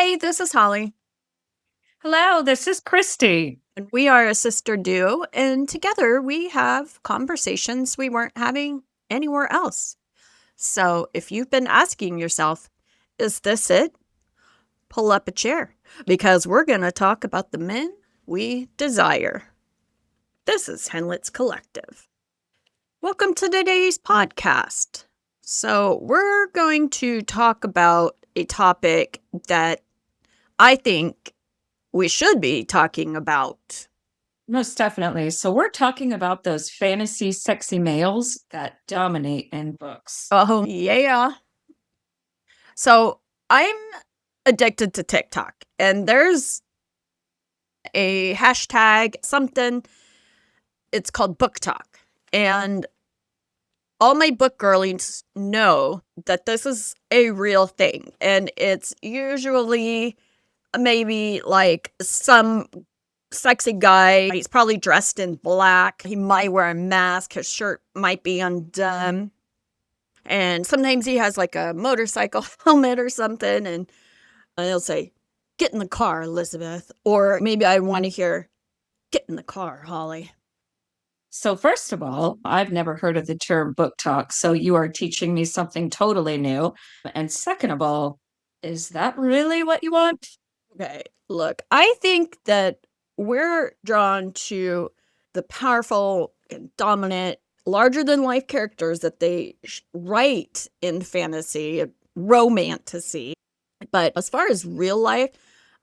Hi, this is Holly, Hello, this is Christy. and we are a sister duo, and together we have conversations we weren't having anywhere else. So if you've been asking yourself, is this it? Pull up a chair because we're going to talk about the men we desire. This is Henlet's Collective. Welcome to today's podcast. So, we're going to talk about a topic that I think we should be talking about. Most definitely. So, we're talking about those fantasy sexy males that dominate in books. Oh, yeah. So I'm addicted to TikTok, and there's a hashtag something, it's called Book Talk. And all my book girlies know that this is a real thing. And it's usually maybe like some sexy guy. He's probably dressed in black. He might wear a mask. His shirt might be undone. And sometimes he has like a motorcycle helmet or something. And he'll say, "Get in the car, Elizabeth." Or maybe I want to hear, "Get in the car, Holly." So, first of all, I've never heard of the term book talk. So, you are teaching me something totally new. And second of all, is that really what you want? Okay, look, I think that we're drawn to the powerful and dominant, larger than life characters that they write in fantasy, romantasy. But as far as real life,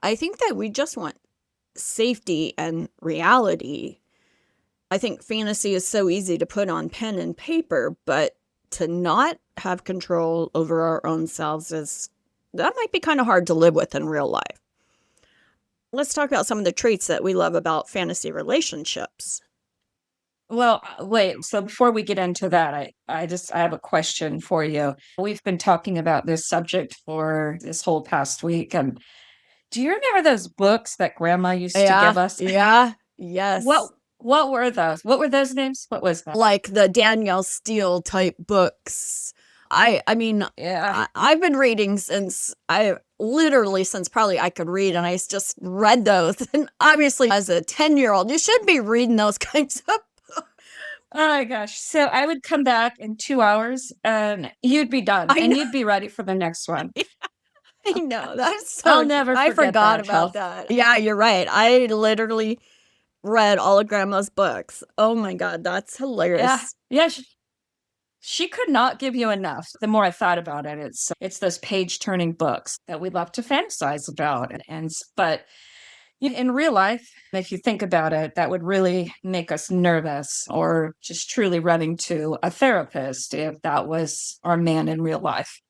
I think that we just want safety and reality. I think fantasy is so easy to put on pen and paper, but to not have control over our own selves is that might be kind of hard to live with in real life. Let's talk about some of the traits that we love about fantasy relationships. Well, wait. So before we get into that, I have a question for you. We've been talking about this subject for this whole past week, and do you remember those books that grandma used to Yeah, give us? yeah, What yes. what were those? What were those names? What was that? Like the Danielle Steele type books. I mean, Yeah. I've been reading since I literally since probably I could read, and I just read those. And obviously, as a 10-year-old, you should be reading those kinds of. Oh my gosh. So I would come back in 2 hours and you'd be done I and know, you'd be ready for the next one. I know. That's I'll so true. never I forget forgot that, about health. that. Yeah, you're right. I literally read all of Grandma's books. Oh my God, that's Yeah. hilarious. Yeah. She could not give you enough. The more I thought about it, it's those page turning books that we love to fantasize about. But in real life, if you think about it, that would really make us nervous or just truly running to a therapist if that was our man in real life.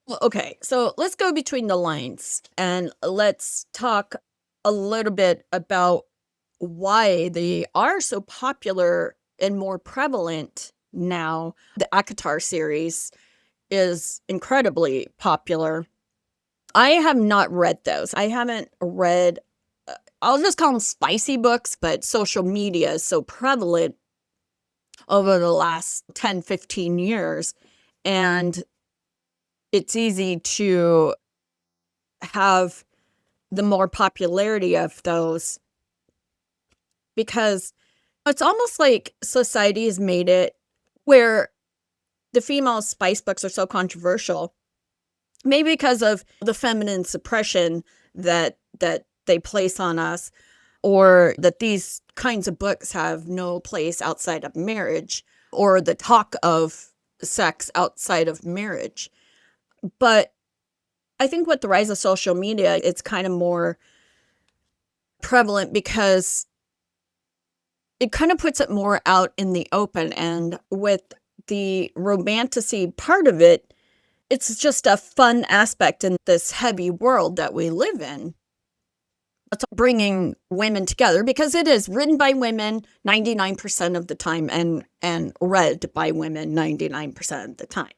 Well, okay, so let's go between the lines and let's talk a little bit about why they are so popular and more prevalent now. The ACOTAR series is incredibly popular. I have not read those. I haven't read, I'll just call them spicy books, but social media is so prevalent over the last 10, 15 years. And it's easy to have the more popularity of those because it's almost like society has made it where the female spice books are so controversial, maybe because of the feminine suppression that they place on us, or that these kinds of books have no place outside of marriage, or the talk of sex outside of marriage. But I think with the rise of social media, it's kind of more prevalent because it kind of puts it more out in the open. And with the romantasy part of it, it's just a fun aspect in this heavy world that we live in. It's bringing women together because it is written by women 99% of the time and read by women 99% of the time.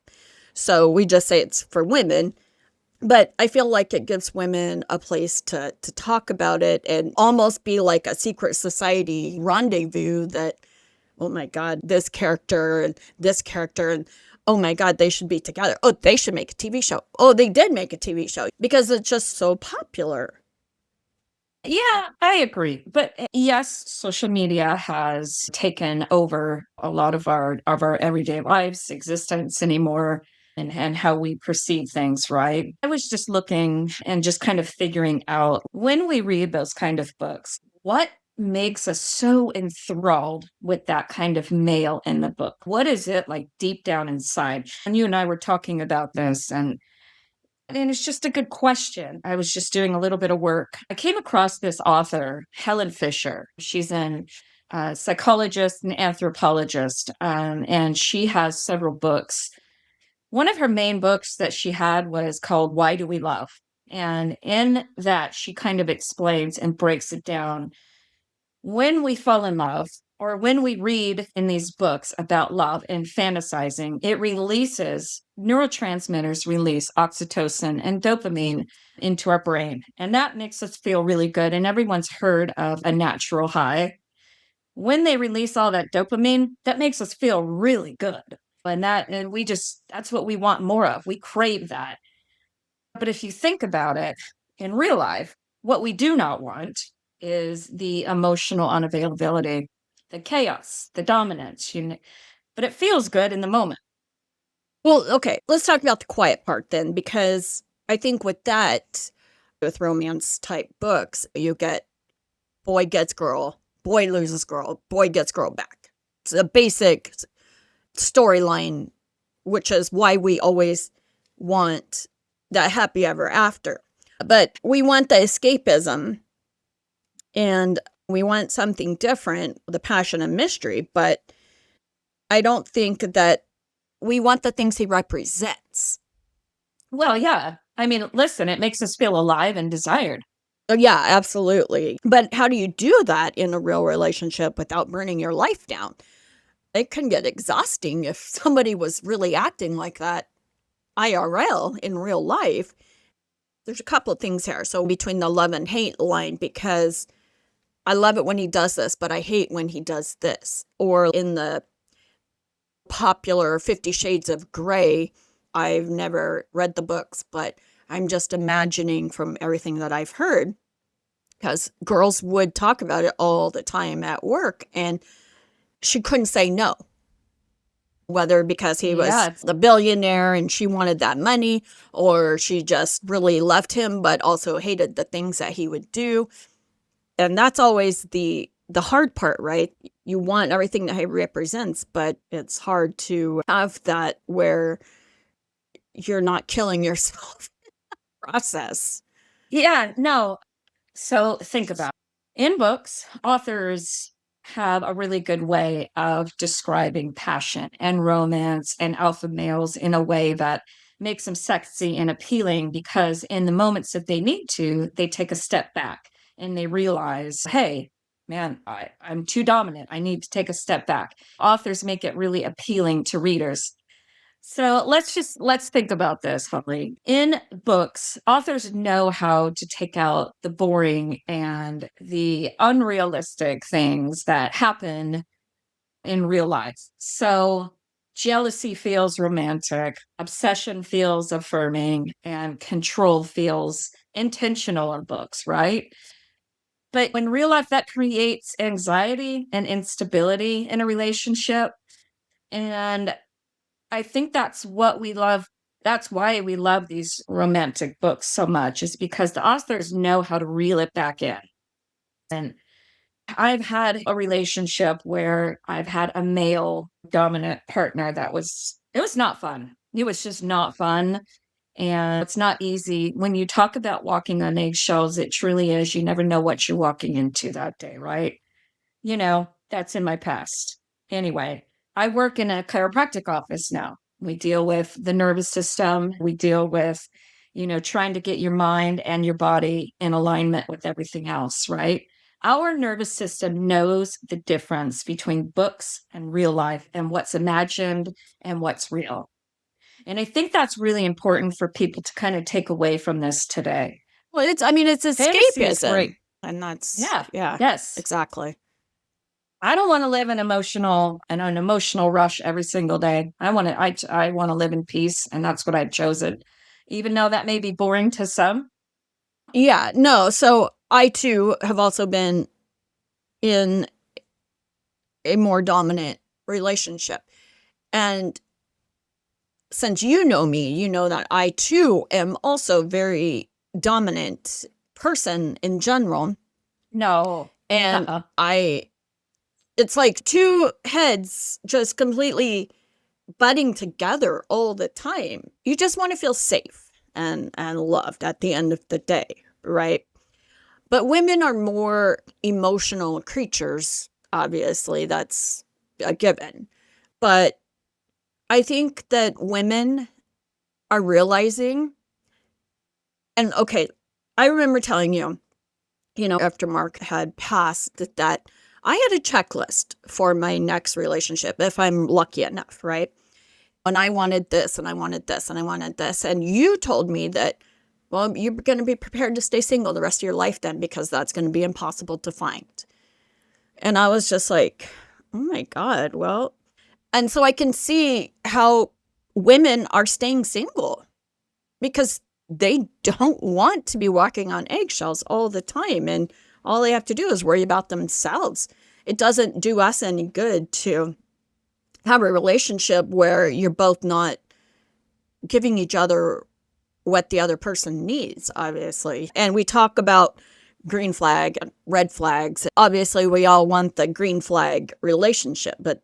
So we just say it's for women, but I feel like it gives women a place to talk about it and almost be like a secret society rendezvous that, oh my God, this character and this character. And oh my God, they should be together. Oh, they should make a TV show. Oh, they did make a TV show because it's just so popular. Yeah, I agree. But yes, social media has taken over a lot of our everyday lives, existence anymore, and how we perceive things, right? I was just looking and just kind of figuring out when we read those kind of books, what makes us so enthralled with that kind of male in the book? What is it like deep down inside? And you and I were talking about this, and it's just a good question. I was just doing a little bit of work. I came across this author, Helen Fisher. She's an psychologist and anthropologist, and she has several books. One of her main books that she had was called Why Do We Love? And in that, she kind of explains and breaks it down. When we fall in love, or when we read in these books about love and fantasizing, it releases neurotransmitters, release oxytocin and dopamine into our brain. And that makes us feel really good. And everyone's heard of a natural high. When they release all that dopamine, that makes us feel really good. And we just, that's what we want more of. We crave that. But if you think about it in real life, what we do not want is the emotional unavailability, the chaos, the dominance. But it feels good in the moment. Well, okay, let's talk about the quiet part then, because I think with that, with romance type books, you get boy gets girl, boy loses girl, boy gets girl back. It's a basic storyline, which is why we always want that happy ever after. But we want the escapism and we want something different, the passion and mystery. But I don't think that we want the things he represents. Well, yeah. I mean, listen, it makes us feel alive and desired. Yeah, absolutely. But how do you do that in a real relationship without burning your life down? It can get exhausting if somebody was really acting like that IRL in real life. There's a couple of things here. So between the love and hate line, because I love it when he does this, but I hate when he does this. Or in the popular 50 Shades of Grey, I've never read the books, but I'm just imagining from everything that I've heard, because girls would talk about it all the time at work, and she couldn't say no. Whether because he was Yeah. the billionaire and she wanted that money, or she just really loved him, but also hated the things that he would do. And that's always the hard part, right? You want everything that he represents, but it's hard to have that where you're not killing yourself in the process. Yeah, no. So think about it. In books, authors have a really good way of describing passion and romance and alpha males in a way that makes them sexy and appealing because in the moments that they need to, they take a step back and they realize, hey, man, I'm too dominant. I need to take a step back. Authors make it really appealing to readers. So let's think about this, Holly. In books, authors know how to take out the boring and the unrealistic things that happen in real life. So jealousy feels romantic, obsession feels affirming, and control feels intentional in books, right? But in real life, that creates anxiety and instability in a relationship. And I think that's what we love. That's why we love these romantic books so much, is because the authors know how to reel it back in. And I've had a relationship where I've had a male dominant partner it was not fun. It was just not fun. And it's not easy. When you talk about walking on eggshells, it truly is. You never know what you're walking into that day, right? That's in my past. Anyway, I work in a chiropractic office now. We deal with the nervous system. We deal with, trying to get your mind and your body in alignment with everything else, right? Our nervous system knows the difference between books and real life and what's imagined and what's real. And I think that's really important for people to kind of take away from this today. Well, I mean, it's Fantasy is great. escapism. And that's, Yeah. yeah, Yes. exactly. I don't want to live an emotional rush every single day. I want to live in peace, and that's what I've chosen, even though that may be boring to some. Yeah, no. So I too have also been in a more dominant relationship. And since you know me, you know that I too am also very dominant person in general. No. And Uh-uh. it's like two heads just completely butting together all the time. You just want to feel safe and loved at the end of the day, right? But women are more emotional creatures, obviously, that's a given. But I think that women are realizing, and okay, I remember telling you, after Mark had passed, that I had a checklist for my next relationship, if I'm lucky enough, right? And I wanted this, and I wanted this, and I wanted this. And you told me that, well, you're going to be prepared to stay single the rest of your life then, because that's going to be impossible to find. And I was just like, oh my God, well, and so I can see how women are staying single because they don't want to be walking on eggshells all the time. And all they have to do is worry about themselves. It doesn't do us any good to have a relationship where you're both not giving each other what the other person needs, obviously. And we talk about green flag and red flags. Obviously, we all want the green flag relationship, but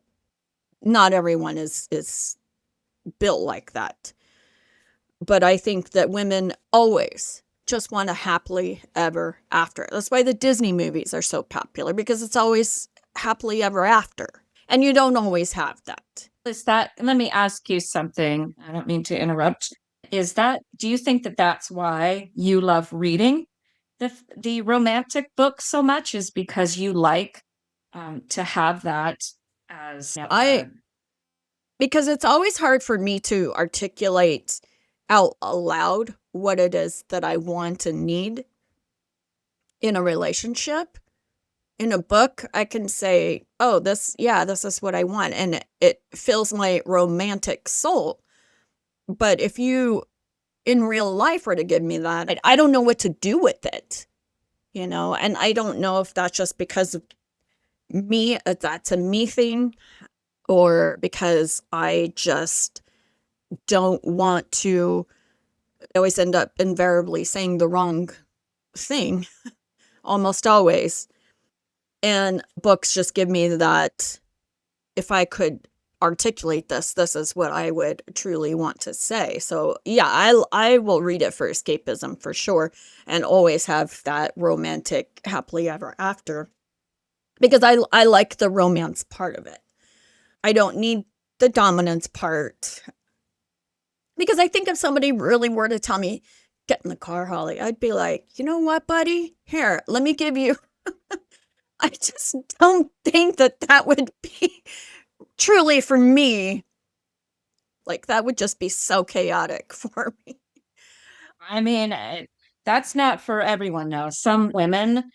not everyone is built like that. But I think that women always just want a happily ever after. That's why the Disney movies are so popular, because it's always happily ever after. And you don't always have that. Let me ask you something. I don't mean to interrupt. Do you think that that's why you love reading the romantic books so much, is because you like to have that as Because it's always hard for me to articulate out aloud what it is that I want and need in a relationship. In a book, I can say, oh, this is what I want. And it fills my romantic soul. But if you in real life were to give me that, I don't know what to do with it, and I don't know if that's just because of me, that's a me thing, or because I just don't want to. I always end up invariably saying the wrong thing, almost always. And books just give me that, if I could articulate this is what I would truly want to say. So yeah, I will read it for escapism for sure, and always have that romantic happily ever after, because I like the romance part of it. I don't need the dominance part, because I think if somebody really were to tell me, get in the car, Holly, I'd be like, you know what, buddy? Here, let me give you. I just don't think that would be truly for me. Like, that would just be so chaotic for me. I mean, that's not for everyone, though. Some women,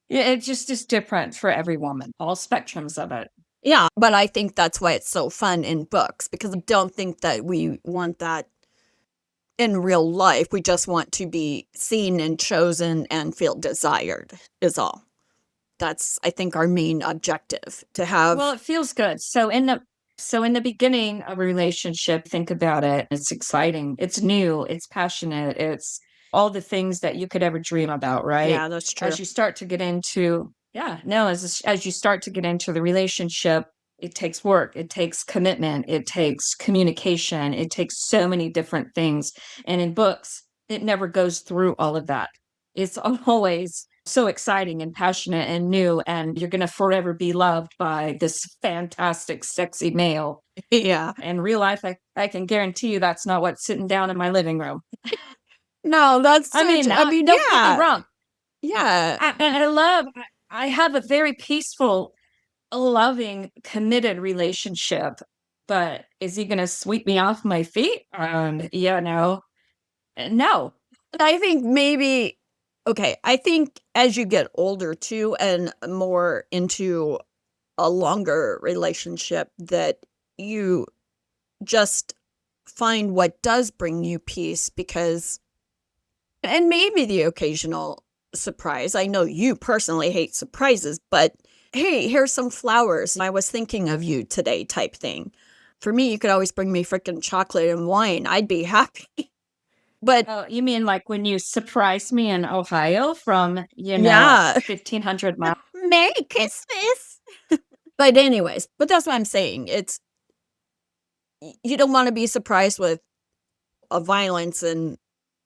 it just is different for every woman, all spectrums of it. Yeah, but I think that's why it's so fun in books, because I don't think that we want that in real life. We just want to be seen and chosen and feel desired, is all. That's, I think, our main objective, to have. Well, it feels good. So in the beginning of a relationship, think about it. It's exciting. It's new. It's passionate. It's all the things that you could ever dream about, right? Yeah, that's true. As you start to get into, as you start to get into the relationship, it takes work. It takes commitment. It takes communication. It takes so many different things. And in books, it never goes through all of that. It's always so exciting and passionate and new, and you're going to forever be loved by this fantastic, sexy male. Yeah. In real life, I can guarantee you that's not what's sitting down in my living room. No, that's I mean, I mean, don't get yeah. me wrong. Yeah. I have a very peaceful, loving, committed relationship, but is he going to sweep me off my feet? No. No. I think maybe, okay, I think as you get older too, and more into a longer relationship, that you just find what does bring you peace, because, and maybe the occasional surprise. I know you personally hate surprises, but hey, here's some flowers. I was thinking of you today type thing. For me, you could always bring me freaking chocolate and wine. I'd be happy. But Oh, you mean like when you surprised me in Ohio from, yeah, 1,500 miles? Merry Christmas. But anyways, but that's what I'm saying. It's, you don't want to be surprised with a violence and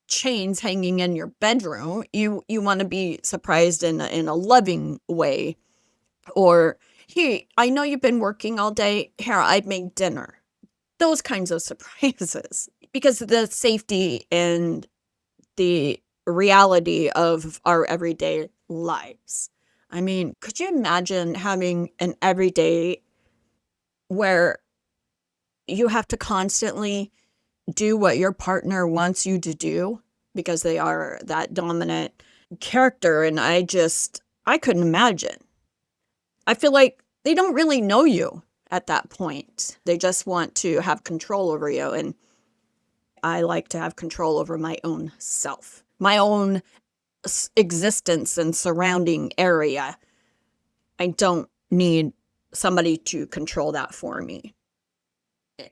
chains hanging in your bedroom. You want to be surprised in a loving way. Or, hey, I know you've been working all day. Here, I've made dinner. Those kinds of surprises. Because of the safety and the reality of our everyday lives. I mean, could you imagine having an everyday where you have to constantly do what your partner wants you to do because they are that dominant character? And I couldn't imagine. I feel like they don't really know you at that point. They just want to have control over you. And I like to have control over my own self, my own existence and surrounding area. I don't need somebody to control that for me.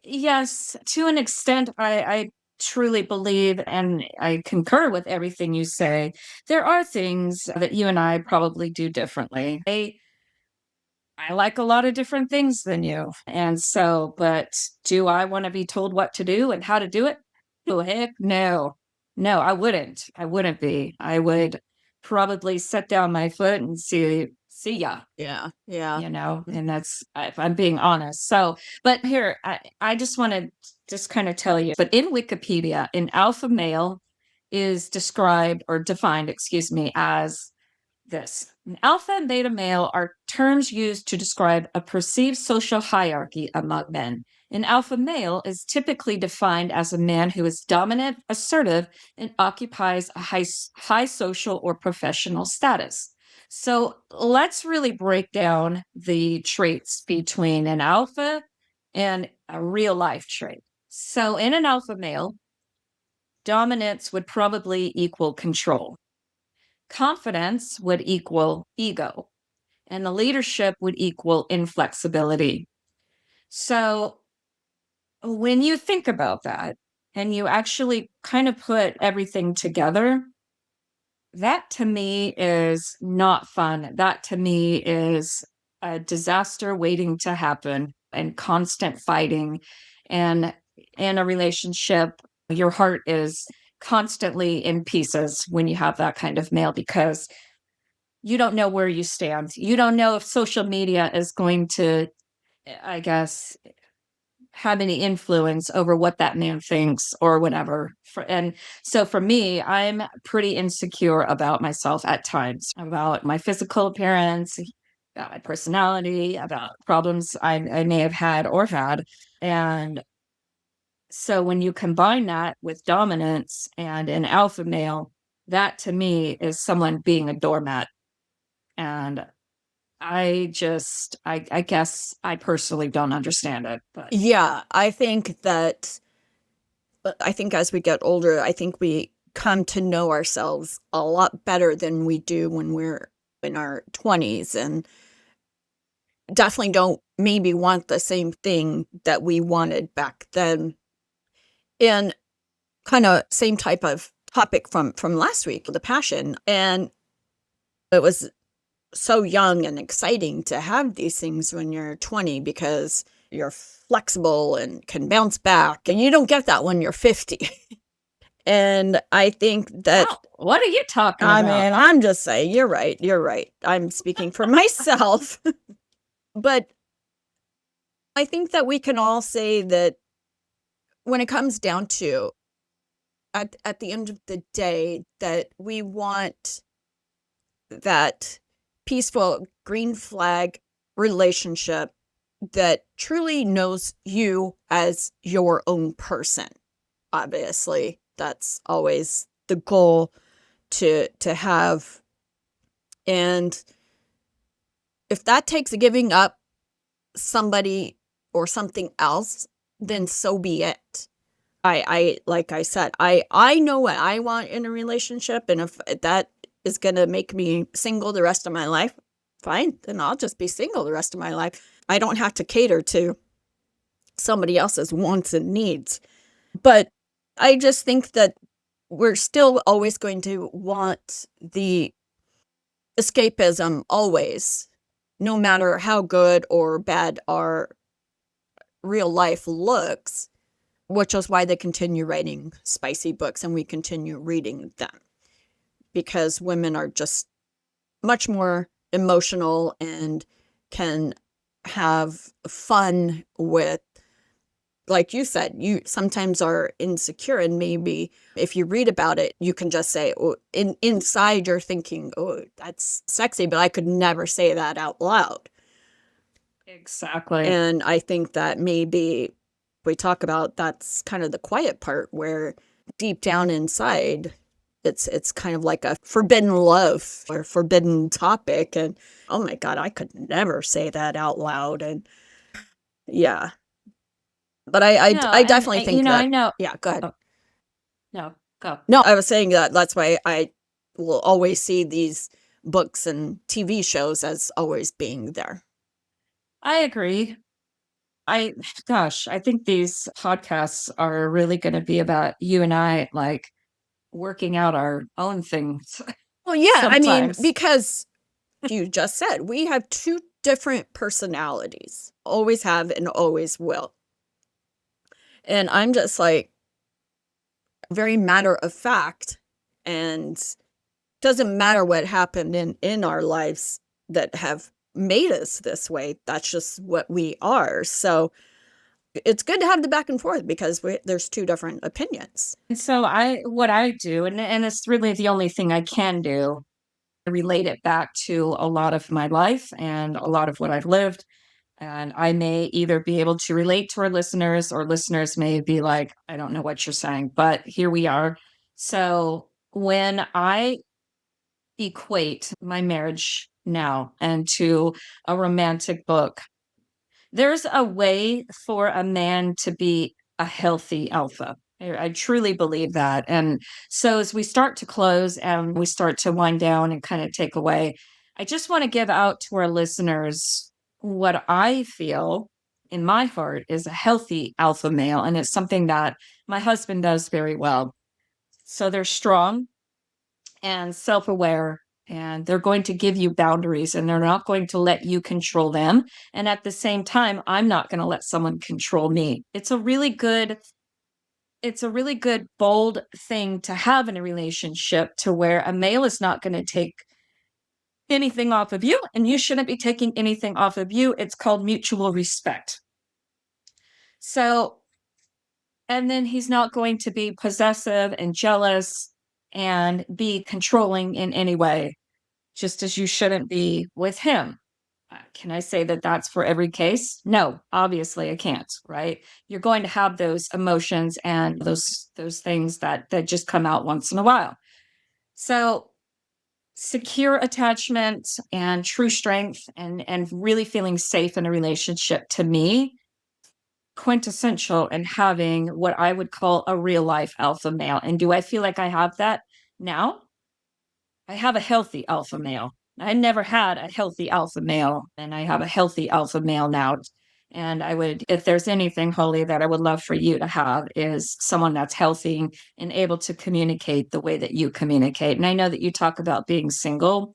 Yes, to an extent, I truly believe, and I concur with everything you say. There are things that you and I probably do differently. I like a lot of different things than you. And so, but do I want to be told what to do and how to do it? Oh, heck no. No, I wouldn't. I wouldn't be. I would probably set down my foot and see ya, Yeah, yeah. and that's, if I'm being honest. So, but here, I just want to just kind of tell you, but in Wikipedia, an alpha male is described or defined, excuse me, as this. An alpha and beta male are terms used to describe a perceived social hierarchy among men. An alpha male is typically defined as a man who is dominant, assertive, and occupies a high social or professional status. So let's really break down the traits between an alpha and a real life trait. So in an alpha male, dominance would probably equal control. Confidence would equal ego, and the leadership would equal inflexibility. So when you think about that and you actually kind of put everything together, that to me is not fun. That to me is a disaster waiting to happen, and constant fighting. And in a relationship, your heart is constantly in pieces when you have that kind of male, because you don't know where you stand. You don't know if social media is going to, I guess, have any influence over what that man thinks or whatever. And so for me, I'm pretty insecure about myself at times, about my physical appearance, about my personality, about problems I may have had or had. And so when you combine that with dominance and an alpha male, that to me is someone being a doormat. And I guess I personally don't understand it, but Yeah, I think as we get older, I think we come to know ourselves a lot better than we do when we're in our 20s, and definitely don't maybe want the same thing that we wanted back then. And kind of same type of topic from last week, the passion. And it was so young and exciting to have these things when you're 20, because you're flexible and can bounce back, and you don't get that when you're 50. And I think that, wow, what are you talking I about? mean, I'm just saying, you're right. You're right. I'm speaking for myself. But I think that we can all say that when it comes down to, at the end of the day, that we want that peaceful green flag relationship that truly knows you as your own person. Obviously, that's always the goal to have. And if that takes giving up somebody or something else, then so be it. I like I said, I know what I want in a relationship, and if that is gonna make me single the rest of my life, fine, then I'll just be single the rest of my life. I don't have to cater to somebody else's wants and needs. But I just think that we're still always going to want the escapism always, no matter how good or bad our real life looks, which is why they continue writing spicy books and we continue reading them, because women are just much more emotional and can have fun with, like you said, you sometimes are insecure, and maybe if you read about it, you can just say, oh, inside you're thinking, oh, that's sexy, but I could never say that out loud. Exactly. And I think that maybe we talk about that's kind of the quiet part, where deep down inside, it's kind of like a forbidden love or forbidden topic. And oh my God, I could never say that out loud. And yeah, but No, I and definitely you think know, I that, know. yeah, go ahead. Oh, no, go. No, I was saying that that's why I will always see these books and TV shows as always being there. I agree. I gosh, I think these podcasts are really going to be about you and I like working out our own things Well, yeah, I mean, sometimes. because you just said we have two different personalities, always have and always will. And I'm just like very matter of fact, and doesn't matter what happened in our lives that have made us this way. That's just what we are. So it's good to have the back and forth because there's two different opinions. And so what I do, and it's really the only thing I can do, relate it back to a lot of my life and a lot of what I've lived. And I may either be able to relate to our listeners, or listeners may be like, I don't know what you're saying, but here we are. So when I equate my marriage now and to a romantic book, there's a way for a man to be a healthy alpha. I truly believe that. And so as we start to close and we start to wind down and kind of take away, I just want to give out to our listeners what I feel in my heart is a healthy alpha male. And it's something that my husband does very well. So they're strong and self aware, and they're going to give you boundaries, and they're not going to let you control them. And at the same time, I'm not going to let someone control me. It's a really good, bold thing to have in a relationship, to where a male is not going to take anything off of you, and you shouldn't be taking anything off of you. It's called mutual respect. So, and then he's not going to be possessive and jealous and be controlling in any way, just as you shouldn't be with him. Can I say that that's for every case? No, obviously I can't, right? You're going to have those emotions and those things that just come out once in a while. So, secure attachment and true strength, and really feeling safe in a relationship, to me, quintessential in having what I would call a real life alpha male. And do I feel like I have that now? I have a healthy alpha male. I never had a healthy alpha male, and I have a healthy alpha male now. And I would, if there's anything, Holly, that I would love for you to have, is someone that's healthy and able to communicate the way that you communicate. And I know that you talk about being single,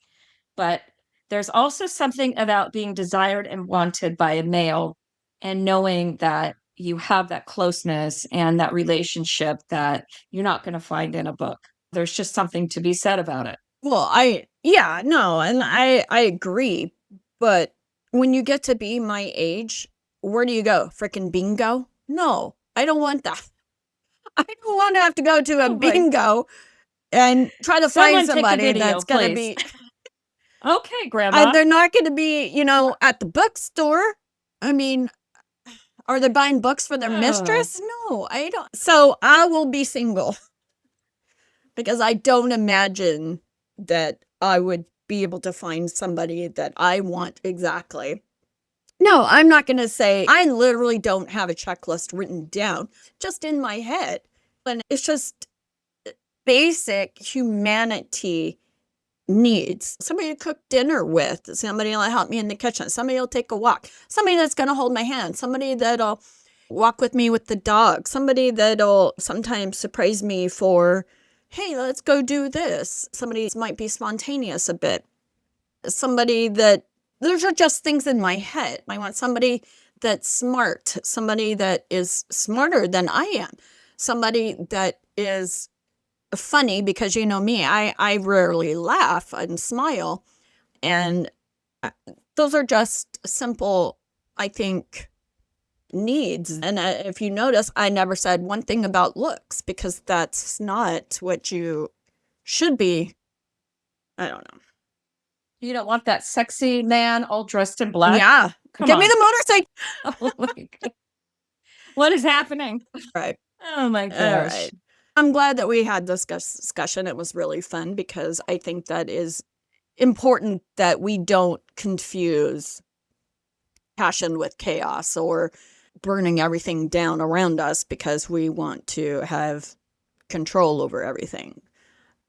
but there's also something about being desired and wanted by a male, and knowing that you have that closeness and that relationship that you're not going to find in a book. There's just something to be said about it. Well, yeah, no, and I agree. But when you get to be my age, where do you go? Frickin' bingo? No, I don't want that. I don't want to have to go to a Oh my, bingo and try to find someone take a somebody video, that's going to please. be, Okay, grandma. they're not going to be, at the bookstore. I mean, are they buying books for their Oh, mistress? No, I don't. So I will be single because I don't imagine that I would be able to find somebody that I want exactly. No, I'm not going to say I literally don't have a checklist written down, just in my head. And it's just basic humanity needs. Somebody to cook dinner with, somebody will help me in the kitchen, somebody will take a walk, somebody that's going to hold my hand, somebody that'll walk with me with the dog, somebody that'll sometimes surprise me for, hey, let's go do this. Somebody might be spontaneous a bit. Somebody that, those are just things in my head. I want somebody that's smart, somebody that is smarter than I am, somebody that is funny, because you know me, I rarely laugh and smile. And those are just simple, I think, needs. And if you notice, I never said one thing about looks, because that's not what you should be. I don't know. You don't want that sexy man all dressed in black? Yeah. Come Give me on. the motorcycle. Oh my God. What is happening? Right. Oh my All gosh. right. I'm glad that we had this discussion. It was really fun, because I think that is important, that we don't confuse passion with chaos, or burning everything down around us because we want to have control over everything.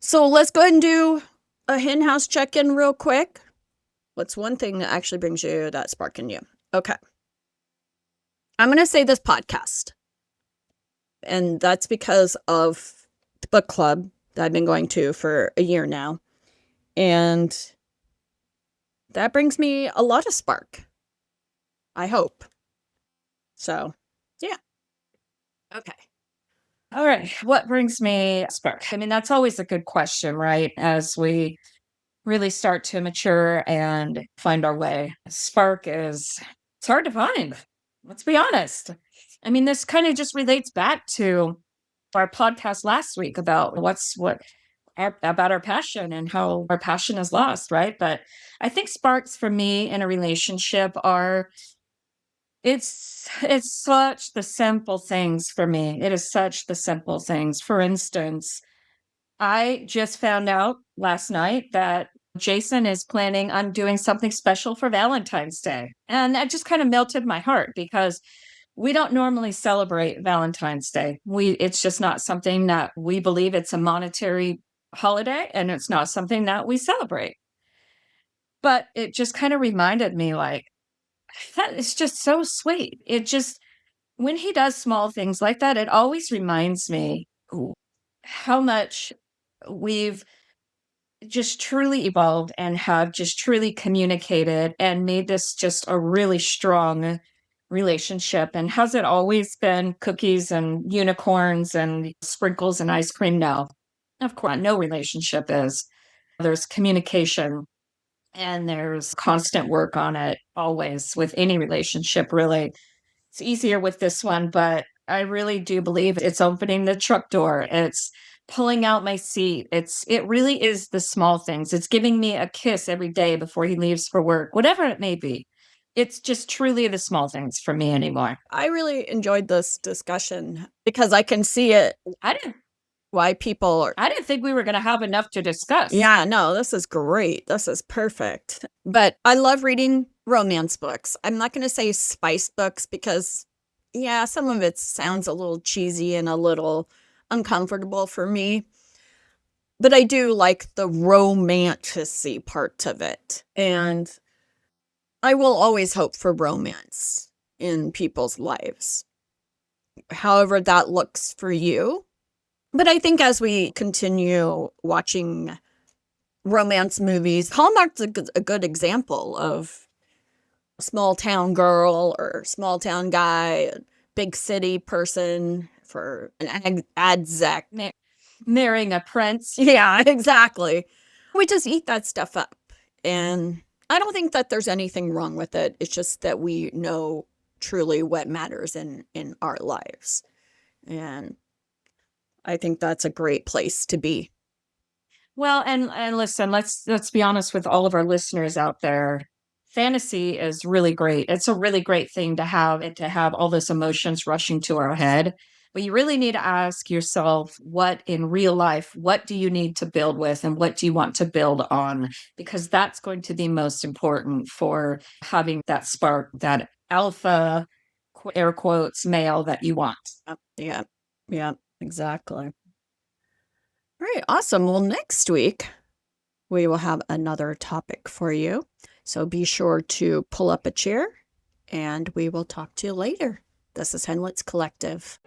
So let's go ahead and do a hen house check-in real quick. What's one thing that actually brings you that spark in you? Okay. I'm going to say this podcast. And that's because of the book club that I've been going to for a year now. And that brings me a lot of spark, I hope. So, yeah. Okay. All right. What brings me spark? I mean, that's always a good question, right? As we really start to mature and find our way. Spark it's hard to find. Let's be honest. I mean, this kind of just relates back to our podcast last week about about our passion and how our passion is lost, right? But I think sparks for me in a relationship are it's such the simple things for me. It is such the simple things. For instance, I just found out last night that Jason is planning on doing something special for Valentine's Day. And that just kind of melted my heart, because we don't normally celebrate Valentine's Day. It's just not something that we believe. It's a monetary holiday, and it's not something that we celebrate. But it just kind of reminded me, like, that is just so sweet. It just, when he does small things like that, it always reminds me how much we've just truly evolved and have just truly communicated and made this just a really strong relationship. And has it always been cookies and unicorns and sprinkles and ice cream? No, of course, no relationship is. There's communication and there's constant work on it, always, with any relationship, really. It's easier with this one, but I really do believe it's opening the truck door. It's pulling out my seat. It really is the small things. It's giving me a kiss every day before he leaves for work, whatever it may be. It's just truly the small things for me anymore. I really enjoyed this discussion, because I can see it, I didn't why people are. I didn't think we were going to have enough to discuss. Yeah, no, this is great. This is perfect. But I love reading romance books. I'm not going to say spice books, because, yeah, some of it sounds a little cheesy and a little uncomfortable for me. But I do like the romanticy part of it. And I will always hope for romance in people's lives, however that looks for you. But I think as we continue watching romance movies, Hallmark's a good example of a small town girl or small town guy, a big city person for an ad exec. Marrying a prince. Yeah, exactly. We just eat that stuff up. And I don't think that there's anything wrong with it. It's just that we know truly what matters in our lives. And I think that's a great place to be. Well, and listen, let's be honest with all of our listeners out there. Fantasy is really great. It's a really great thing to have, and to have all those emotions rushing to our head. But you really need to ask yourself, what in real life, what do you need to build with and what do you want to build on? Because that's going to be most important for having that spark, that alpha, air quotes, male that you want. Yeah. Yeah, exactly. All right, awesome. Well, next week we will have another topic for you. So be sure to pull up a chair and we will talk to you later. This is Henlitz Collective.